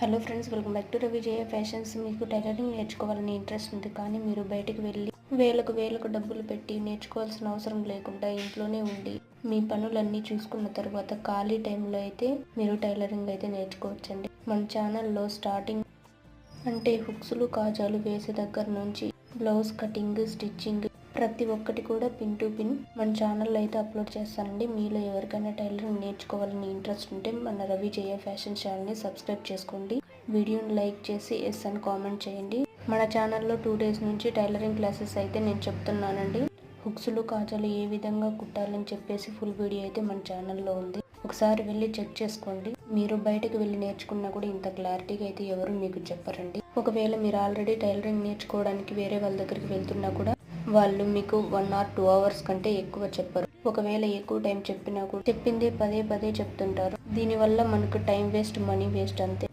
Hello friends, welcome back to Ravi Jaya fashions. మీకు tailoring నేర్చుకోవాలని interest ఉంది, కానీ మీరు బయటికి వెళ్ళి వేలకు డబ్బులు పెట్టి నేర్చుకోవాల్సిన అవసరం లేకుండా ఇంట్లోనే ఉండి మీ పనులన్నీ చూసుకున్న తర్వాత ఖాళీ టైంలో అయితే మీరు టైలరింగ్ అయితే నేర్చుకోవచ్చండి. మన ఛానల్లో స్టార్టింగ్ అంటే హుక్స్లు కాజాలు వేసే దగ్గర నుంచి బ్లౌజ్ కటింగ్, స్టిచ్చింగ్ ప్రతి ఒక్కటి కూడా పిన్ టు పిన్ మన ఛానల్లో అయితే అప్లోడ్ చేస్తానండి. మీలో ఎవరికైనా టైలరింగ్ నేర్చుకోవాలని ఇంట్రెస్ట్ ఉంటే మన రవి జయ ఫ్యాషన్ ఛానల్ని సబ్స్క్రైబ్ చేసుకోండి. వీడియోని లైక్ చేసి ఎస్ అని కామెంట్ చేయండి. మన ఛానల్లో 2 days నుంచి టైలరింగ్ క్లాసెస్ అయితే నేను చెప్తున్నానండి. హుక్స్లు కాజాలు ఏ విధంగా కుట్టాలని చెప్పేసి ఫుల్ వీడియో అయితే మన ఛానల్లో ఉంది. ఒకసారి వెళ్ళి చెక్ చేసుకోండి. మీరు బయటకు వెళ్ళి నేర్చుకున్నా కూడా ఇంత క్లారిటీగా అయితే ఎవరు మీకు చెప్పరండి. ఒకవేళ మీరు ఆల్రెడీ టైలరింగ్ నేర్చుకోవడానికి వేరే వాళ్ళ దగ్గరికి వెళ్తున్నా కూడా వాళ్ళు మీకు 1 or 2 hours కంటే ఎక్కువ చెప్పరు. ఒకవేళ ఎక్కువ టైం చెప్పినా కూడా చెప్పిందే పదే చెప్తుంటారు. దీనివల్ల మనకు టైం వేస్ట్, మనీ వేస్ట్ అంతే.